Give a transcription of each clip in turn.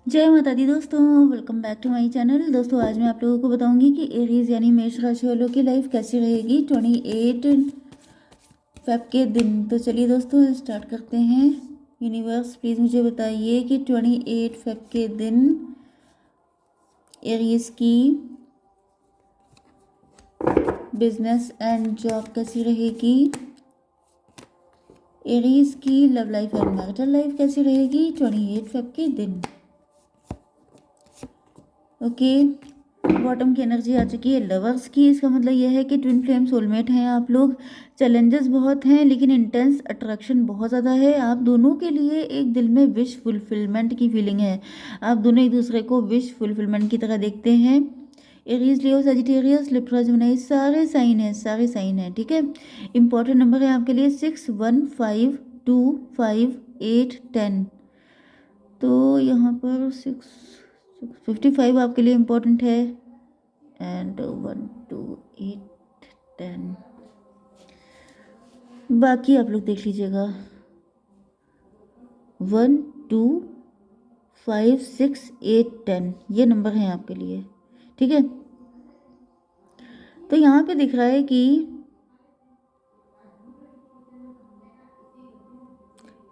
जय माता दी दोस्तों, welcome back to my channel. दोस्तों आज मैं आप लोगों को बताऊंगी कि एरीज यानी मेष राशि वालों की लाइफ कैसी रहेगी 28 फेब के दिन। तो चलिए दोस्तों स्टार्ट करते हैं। यूनिवर्स प्लीज़ मुझे बताइए कि 28 फेब के दिन एरीज की बिजनेस एंड जॉब कैसी रहेगी, एरीज की love life and marital life कैसी रहेगी 28 फेब के दिन। ओके, बॉटम की एनर्जी आ चुकी है लवर्स की। इसका मतलब यह है कि ट्विन फ्लेम सोलमेट हैं आप लोग। चैलेंजेस बहुत हैं लेकिन इंटेंस अट्रैक्शन बहुत ज़्यादा है। आप दोनों के लिए एक दिल में विश फुलफिलमेंट की फीलिंग है। आप दोनों एक दूसरे को विश फुलफिलमेंट की तरह देखते हैं। एरीज, लियो, सजिटेरियस, लिब्रा, जेमिनी सारे साइन हैं, ठीक है। इंपॉर्टेंट नंबर है आपके लिए 6, 1, 5, 2, 5, 8, 10। तो यहाँ पर 55 आपके लिए इम्पोर्टेंट है एंड 1, 2, 8, 10। बाकी आप लोग देख लीजिएगा। 1, 2, 5, 6, 8, 10 ये नंबर हैं आपके लिए, ठीक है। तो यहाँ पे दिख रहा है कि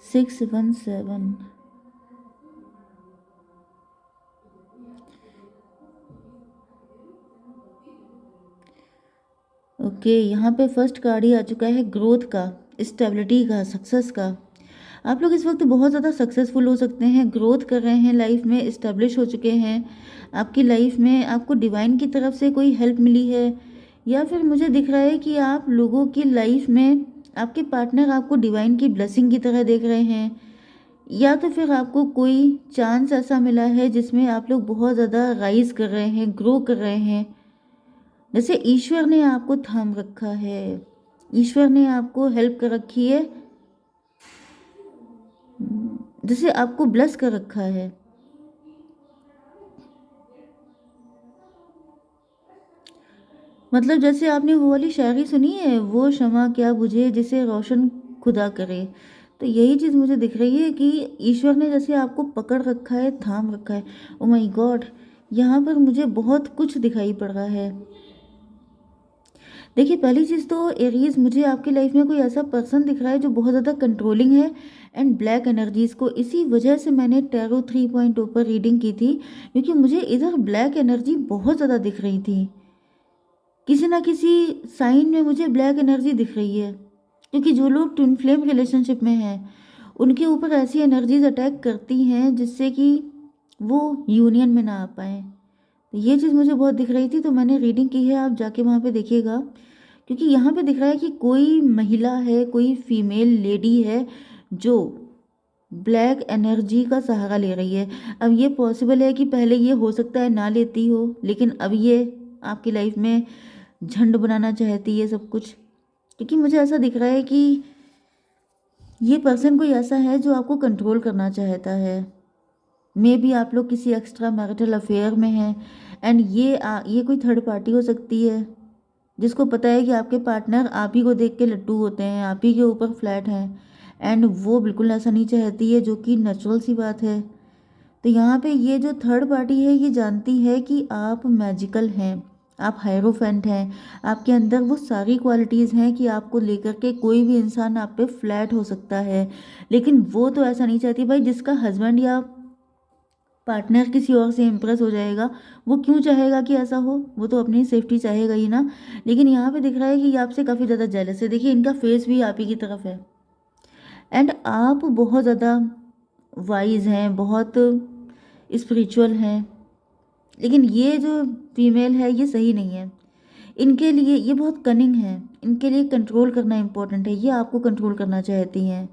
6, 1, 7। ओके, यहाँ पे फर्स्ट कार्ड ही आ चुका है ग्रोथ का, स्टेबिलिटी का, सक्सेस का। आप लोग इस वक्त बहुत ज़्यादा सक्सेसफुल हो सकते हैं, ग्रोथ कर रहे हैं लाइफ में, इस्टेब्लिश हो चुके हैं। आपकी लाइफ में आपको डिवाइन की तरफ से कोई हेल्प मिली है, या फिर मुझे दिख रहा है कि आप लोगों की लाइफ में आपके पार्टनर आपको डिवाइन की ब्लेसिंग की तरह देख रहे हैं, या तो फिर आपको कोई चांस ऐसा मिला है जिसमें आप लोग बहुत ज़्यादा राइज कर रहे हैं, ग्रो कर रहे हैं। जैसे ईश्वर ने आपको थाम रखा है, ईश्वर ने आपको हेल्प कर रखी है, जैसे आपको ब्लेस कर रखा है। मतलब जैसे आपने वो वाली शायरी सुनी है, वो शमा क्या बुझे जिसे रोशन खुदा करे। तो यही चीज़ मुझे दिख रही है कि ईश्वर ने जैसे आपको पकड़ रखा है, थाम रखा है। ओ माय गॉड, यहाँ पर मुझे बहुत कुछ दिखाई पड़ रहा है। देखिए पहली चीज़ तो एरीज, मुझे आपकी लाइफ में कोई ऐसा पर्सन दिख रहा है जो बहुत ज़्यादा कंट्रोलिंग है एंड ब्लैक एनर्जीज को। इसी वजह से मैंने टैरो 3.0 पर रीडिंग की थी, क्योंकि मुझे इधर ब्लैक एनर्जी बहुत ज़्यादा दिख रही थी। किसी ना किसी साइन में मुझे ब्लैक एनर्जी दिख रही है, क्योंकि जो लोग ट्विन फ्लेम रिलेशनशिप में हैं उनके ऊपर ऐसी एनर्जीज अटैक करती हैं जिससे कि वो यूनियन में ना आ पाए। तो ये चीज़ मुझे बहुत दिख रही थी, तो मैंने रीडिंग की है, आप जाके वहाँ पे देखिएगा। क्योंकि यहाँ पे दिख रहा है कि कोई महिला है, कोई फीमेल लेडी है जो ब्लैक एनर्जी का सहारा ले रही है। अब ये पॉसिबल है कि पहले ये हो सकता है ना लेती हो, लेकिन अब ये आपकी लाइफ में झंड बनाना चाहती है सब कुछ। क्योंकि मुझे ऐसा दिख रहा है कि ये पर्सन कोई ऐसा है जो आपको कंट्रोल करना चाहता है। मे बी आप लोग किसी एक्स्ट्रा मैरिटल अफेयर में हैं एंड ये कोई थर्ड पार्टी हो सकती है जिसको पता है कि आपके पार्टनर आप ही को देख के लट्टू होते हैं, आप ही के ऊपर फ्लैट हैं, एंड वो बिल्कुल ऐसा नहीं चाहती है, जो कि नेचुरल सी बात है। तो यहाँ पे ये जो थर्ड पार्टी है ये जानती है कि आप मैजिकल हैं, आप हायरोफेंट हैं, आपके अंदर वो सारी क्वालिटीज़ हैं कि आपको लेकर के कोई भी इंसान आप पे फ्लैट हो सकता है। लेकिन वो तो ऐसा नहीं चाहती भाई, जिसका हस्बैंड या पार्टनर किसी और से इम्प्रेस हो जाएगा, वो क्यों चाहेगा कि ऐसा हो, वो तो अपनी सेफ्टी चाहेगा ही ना। लेकिन यहाँ पे दिख रहा है कि ये आपसे काफ़ी ज़्यादा जेलस है। देखिए इनका फेस भी आप ही की तरफ है एंड आप बहुत ज़्यादा वाइज हैं, बहुत स्पिरिचुअल हैं। लेकिन ये जो फीमेल है ये सही नहीं है, इनके लिए ये बहुत कनिंग है, इनके लिए कंट्रोल करना इम्पोर्टेंट है, ये आपको कंट्रोल करना चाहती हैं।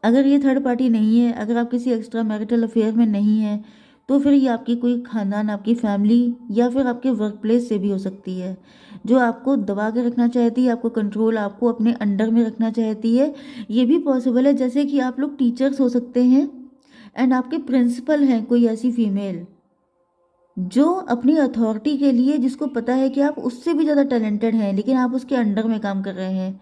अगर ये थर्ड पार्टी नहीं है, अगर आप किसी एक्स्ट्रा मैरिटल अफेयर में नहीं हैं, तो फिर ये आपकी कोई खानदान, आपकी फैमिली या फिर आपके वर्क प्लेस से भी हो सकती है, जो आपको दबा के रखना चाहती है, आपको कंट्रोल, आपको अपने अंडर में रखना चाहती है। ये भी पॉसिबल है जैसे कि आप लोग टीचर्स हो सकते हैं एंड आपके प्रिंसिपल हैं कोई ऐसी फीमेल जो अपनी अथॉरिटी के लिए, जिसको पता है कि आप उससे भी ज़्यादा टैलेंटेड हैं लेकिन आप उसके अंडर में काम कर रहे हैं,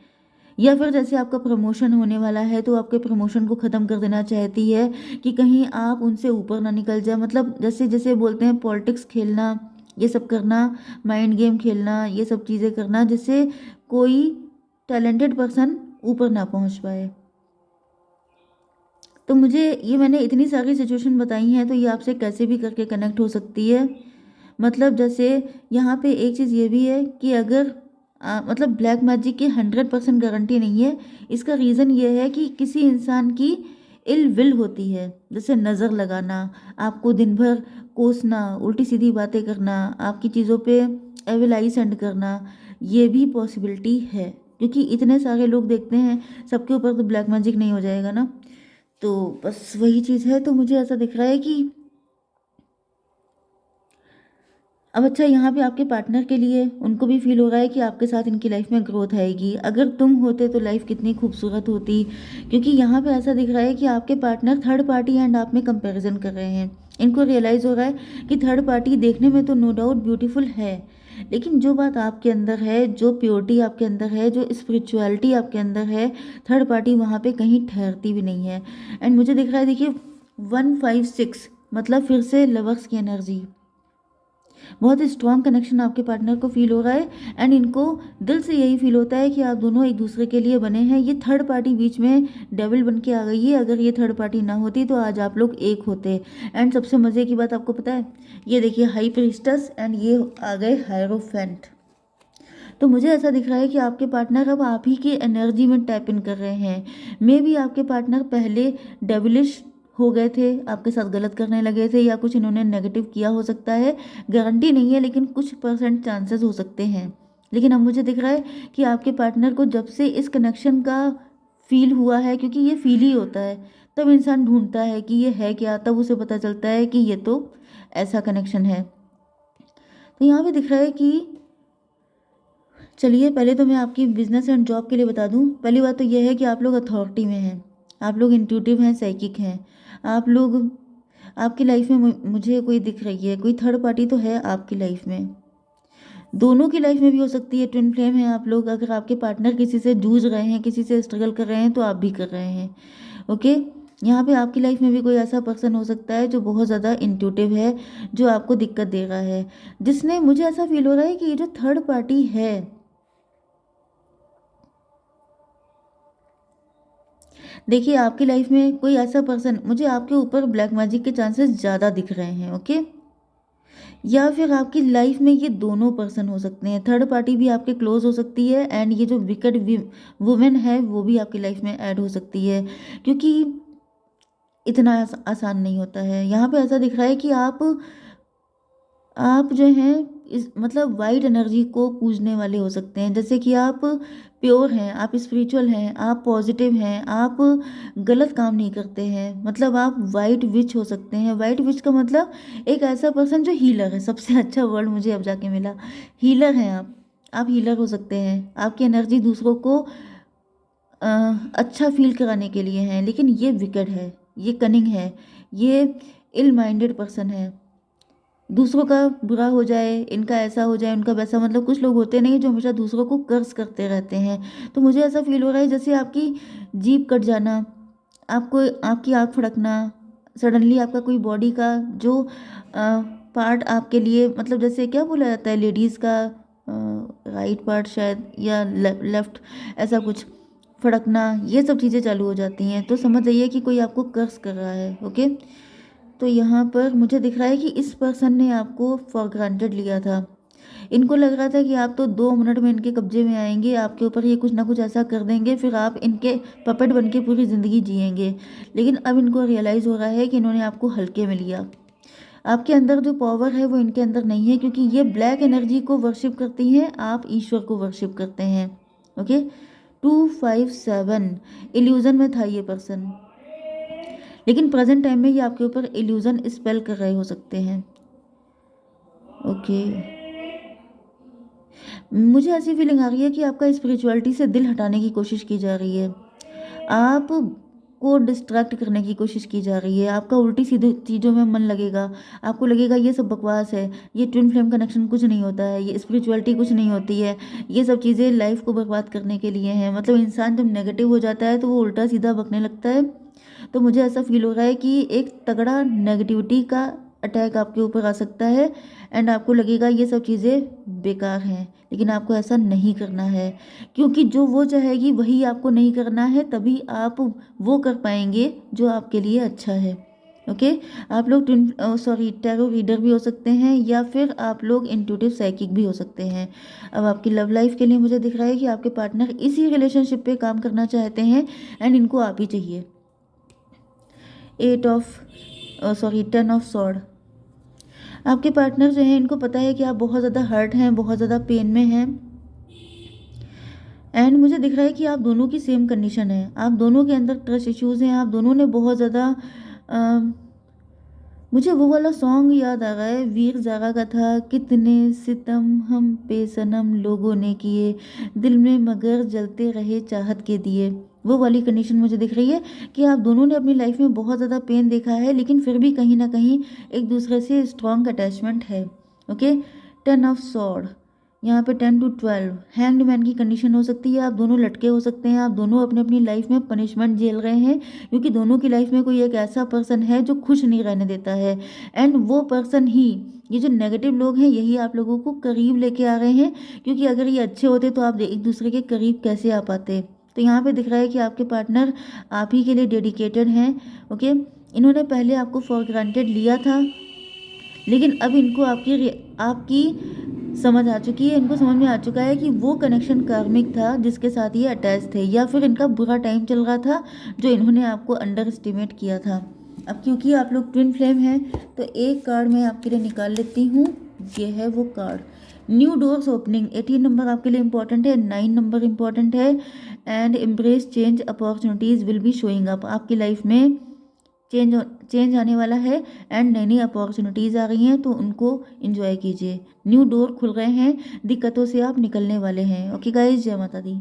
या फिर जैसे आपका प्रमोशन होने वाला है तो आपके प्रमोशन को ख़त्म कर देना चाहती है कि कहीं आप उनसे ऊपर ना निकल जाए। मतलब जैसे जैसे बोलते हैं पॉलिटिक्स खेलना, ये सब करना, माइंड गेम खेलना, ये सब चीज़ें करना जिससे कोई टैलेंटेड पर्सन ऊपर ना पहुंच पाए। तो मुझे ये मैंने इतनी सारी सिचुएशन बताई हैं तो ये आपसे कैसे भी करके कनेक्ट हो सकती है। मतलब जैसे यहाँ पे एक चीज़ ये भी है कि अगर मतलब ब्लैक मैजिक की 100% गारंटी नहीं है। इसका रीज़न ये है कि किसी इंसान की इल विल होती है, जैसे नज़र लगाना, आपको दिन भर कोसना, उल्टी सीधी बातें करना, आपकी चीज़ों पे एविल आई सेंड करना, ये भी पॉसिबिलिटी है। क्योंकि इतने सारे लोग देखते हैं, सबके ऊपर तो ब्लैक मैजिक नहीं हो जाएगा ना। तो बस वही चीज़ है। तो मुझे ऐसा दिख रहा है कि अब अच्छा यहाँ पे आपके पार्टनर के लिए उनको भी फील हो रहा है कि आपके साथ इनकी लाइफ में ग्रोथ आएगी। अगर तुम होते तो लाइफ कितनी खूबसूरत होती। क्योंकि यहाँ पे ऐसा दिख रहा है कि आपके पार्टनर थर्ड पार्टी एंड आप में कंपैरिजन कर रहे हैं। इनको रियलाइज़ हो रहा है कि थर्ड पार्टी देखने में तो नो डाउट ब्यूटीफुल है, लेकिन जो बात आपके अंदर है, जो प्योरिटी आपके अंदर है, जो स्पिरिचुअलिटी आपके अंदर है, थर्ड पार्टी वहाँ पे कहीं ठहरती भी नहीं है। एंड मुझे दिख रहा है, देखिए 156 मतलब फिर से लवर्स की एनर्जी, बहुत स्ट्रॉन्ग कनेक्शन आपके पार्टनर को फील हो रहा है। एंड इनको दिल से यही फील होता है कि आप दोनों एक दूसरे के लिए बने हैं। ये थर्ड पार्टी बीच में डेविल बन के आ गई है। अगर ये थर्ड पार्टी ना होती तो आज आप लोग एक होते। एंड सबसे मज़े की बात आपको पता है, ये देखिए हाई प्रीस्टस एंड ये आ गए हायरोफेंट। तो मुझे ऐसा दिख रहा है कि आपके पार्टनर अब आप ही की एनर्जी में टैप इन कर रहे हैं। मे बी आपके पार्टनर पहले डेविलिश हो गए थे, आपके साथ गलत करने लगे थे, या कुछ इन्होंने नेगेटिव किया हो सकता है। गारंटी नहीं है, लेकिन कुछ परसेंट चांसेस हो सकते हैं। लेकिन अब मुझे दिख रहा है कि आपके पार्टनर को जब से इस कनेक्शन का फील हुआ है, क्योंकि ये फील ही होता है, तब इंसान ढूंढता है कि ये है क्या, तब उसे पता चलता है कि ये तो ऐसा कनेक्शन है। तो यहाँ पे दिख रहा है कि चलिए पहले तो मैं आपकी बिजनेस एंड जॉब के लिए बता दूं। पहली बात तो यह है कि आप लोग अथॉरिटी में हैं, आप लोग इंट्यूटिव हैं, साइकिक हैं। आप लोग, आपकी लाइफ में मुझे कोई दिख रही है, कोई थर्ड पार्टी तो है आपकी लाइफ में। दोनों की लाइफ में भी हो सकती है। ट्विन फ्लेम है आप लोग। अगर आपके पार्टनर किसी से जूझ रहे हैं, किसी से स्ट्रगल कर रहे हैं, तो आप भी कर रहे हैं। ओके, यहाँ पे आपकी लाइफ में भी कोई ऐसा पर्सन हो सकता है जो बहुत ज़्यादा इंट्यूटिव है, जो आपको दिक्कत दे रहा है, जिसने, मुझे ऐसा फील हो रहा है कि ये जो थर्ड पार्टी है, देखिए आपकी लाइफ में कोई ऐसा पर्सन, मुझे आपके ऊपर ब्लैक मैजिक के चांसेस ज़्यादा दिख रहे हैं। ओके, या फिर आपकी लाइफ में ये दोनों पर्सन हो सकते हैं। थर्ड पार्टी भी आपके क्लोज हो सकती है, एंड ये जो विकेड वुमेन है वो भी आपकी लाइफ में ऐड हो सकती है। क्योंकि इतना आसान नहीं होता है। यहाँ पे ऐसा दिख रहा है कि आप जो हैं इस मतलब वाइट एनर्जी को पूजने वाले हो सकते हैं। जैसे कि आप प्योर हैं, आप स्पिरिचुअल हैं, आप पॉजिटिव हैं, आप गलत काम नहीं करते हैं। मतलब आप वाइट विच हो सकते हैं। वाइट विच का मतलब एक ऐसा पर्सन जो हीलर है। सबसे अच्छा वर्ड मुझे अब जाके मिला, हीलर हैं आप हीलर हो सकते हैं। आपकी एनर्जी दूसरों को अ, अच्छा फील कराने के लिए है। लेकिन ये विकेड है, ये कनिंग है, ये इल माइंडेड पर्सन है। दूसरों का बुरा हो जाए, इनका ऐसा हो जाए, उनका वैसा, मतलब कुछ लोग होते नहीं जो हमेशा दूसरों को कर्ज करते रहते हैं। तो मुझे ऐसा फील हो रहा है जैसे आपकी जीभ कट जाना, आपको आपकी आँख फड़कना, सडनली आपका कोई बॉडी का जो पार्ट आपके लिए, मतलब जैसे क्या बोला जाता है लेडीज़ का राइट पार्ट शायद, या लेफ्ट, ऐसा कुछ फड़कना, ये सब चीज़ें चालू हो जाती हैं। तो समझ जाइए कि कोई आपको कर्ज कर रहा है। ओके, तो यहाँ पर मुझे दिख रहा है कि इस पर्सन ने आपको फॉर ग्रांटेड लिया था। इनको लग रहा था कि आप तो 2 मिनट में इनके कब्जे में आएंगे, आपके ऊपर ये कुछ ना कुछ ऐसा कर देंगे, फिर आप इनके पपेट बन के पूरी ज़िंदगी जिएंगे। लेकिन अब इनको रियलाइज़ हो रहा है कि इन्होंने आपको हल्के में लिया। आपके अंदर जो पावर है वो इनके अंदर नहीं है, क्योंकि ये ब्लैक एनर्जी को वर्शिप करती हैं, आप ईश्वर को वर्शिप करते हैं। ओके, 257 इल्यूजन में था ये पर्सन, लेकिन प्रेजेंट टाइम में ये आपके ऊपर इल्यूजन स्पेल कर रहे हो सकते हैं। ओके, मुझे ऐसी फीलिंग आ रही है कि आपका स्पिरिचुअलिटी से दिल हटाने की कोशिश की जा रही है। आप आपको डिस्ट्रैक्ट करने की कोशिश की जा रही है। आपका उल्टी सीधी चीज़ों में मन लगेगा। आपको लगेगा ये सब बकवास है, ये ट्विन फ्लेम कनेक्शन कुछ नहीं होता है, ये स्पिरिचुअलिटी कुछ नहीं होती है, ये सब चीज़ें लाइफ को बर्बाद करने के लिए हैं। मतलब इंसान जब नेगेटिव हो जाता है तो वो उल्टा सीधा बकने लगता है। तो मुझे ऐसा फील हो रहा है कि एक तगड़ा नेगेटिविटी का अटैक आपके ऊपर आ सकता है एंड आपको लगेगा ये सब चीज़ें बेकार हैं, लेकिन आपको ऐसा नहीं करना है, क्योंकि जो वो चाहेगी वही आपको नहीं करना है, तभी आप वो कर पाएंगे जो आपके लिए अच्छा है। ओके। आप लोग टैरो रीडर भी हो सकते हैं या फिर आप लोग इंट्यूटिव साइकिक भी हो सकते हैं। अब आपकी लव लाइफ के लिए मुझे दिख रहा है कि आपके पार्टनर इसी रिलेशनशिप पे काम करना चाहते हैं एंड इनको आप ही चाहिए। 10 ऑफ सॉर्ड। आपके पार्टनर जो है इनको पता है कि आप बहुत ज़्यादा हर्ट हैं, बहुत ज़्यादा पेन में हैं एंड मुझे दिख रहा है कि आप दोनों की सेम कंडीशन है। आप दोनों के अंदर ट्रस्ट इश्यूज़ हैं। आप दोनों ने बहुत ज़्यादा मुझे वो वाला सॉन्ग याद आ रहा है, वीर ज़ारा का था, कितने सितम हम पे सनम लोगों ने किए, दिल में मगर जलते रहे चाहत के दिए। वो वाली कंडीशन मुझे दिख रही है कि आप दोनों ने अपनी लाइफ में बहुत ज़्यादा पेन देखा है, लेकिन फिर भी कहीं ना कहीं एक दूसरे से स्ट्रॉन्ग अटैचमेंट है। ओके। 10 ऑफ सॉर्ड, यहाँ पे 10 to 12 हैंग्ड मैन की कंडीशन हो सकती है। आप दोनों लटके हो सकते हैं। आप दोनों अपने अपनी लाइफ में पनिशमेंट झेल रहे हैं, क्योंकि दोनों की लाइफ में कोई एक ऐसा पर्सन है जो खुश नहीं रहने देता है एंड वो पर्सन ही, ये जो नेगेटिव लोग हैं, यही आप लोगों को करीब लेके आ रहे हैं, क्योंकि अगर ये अच्छे होते तो आप एक दूसरे के करीब कैसे आ पाते। तो यहाँ पे दिख रहा है कि आपके पार्टनर आप ही के लिए डेडिकेटेड हैं। ओके। इन्होंने पहले आपको फॉर ग्रांटेड लिया था, लेकिन अब इनको आपकी आपकी समझ आ चुकी है। इनको समझ में आ चुका है कि वो कनेक्शन कार्मिक था जिसके साथ ये अटैच थे, या फिर इनका बुरा टाइम चल रहा था जो इन्होंने आपको अंडर एस्टिमेट किया था। अब क्योंकि आप लोग ट्विन फ्लेम हैं तो एक कार्ड मैं आपके लिए निकाल लेती हूँ। ये है वो card, new doors opening. 18 number आपके लिए इंपॉर्टेंट है, 9 नंबर इंपॉर्टेंट है and embrace change, opportunities will be showing up. आपकी लाइफ में चेंज आने वाला है एंड नई नई अपॉर्चुनिटीज़ आ रही हैं, तो उनको एंजॉय कीजिए। न्यू डोर खुल रहे हैं, दिक्कतों से आप निकलने वाले हैं। ओके गाइज, जय माता दी।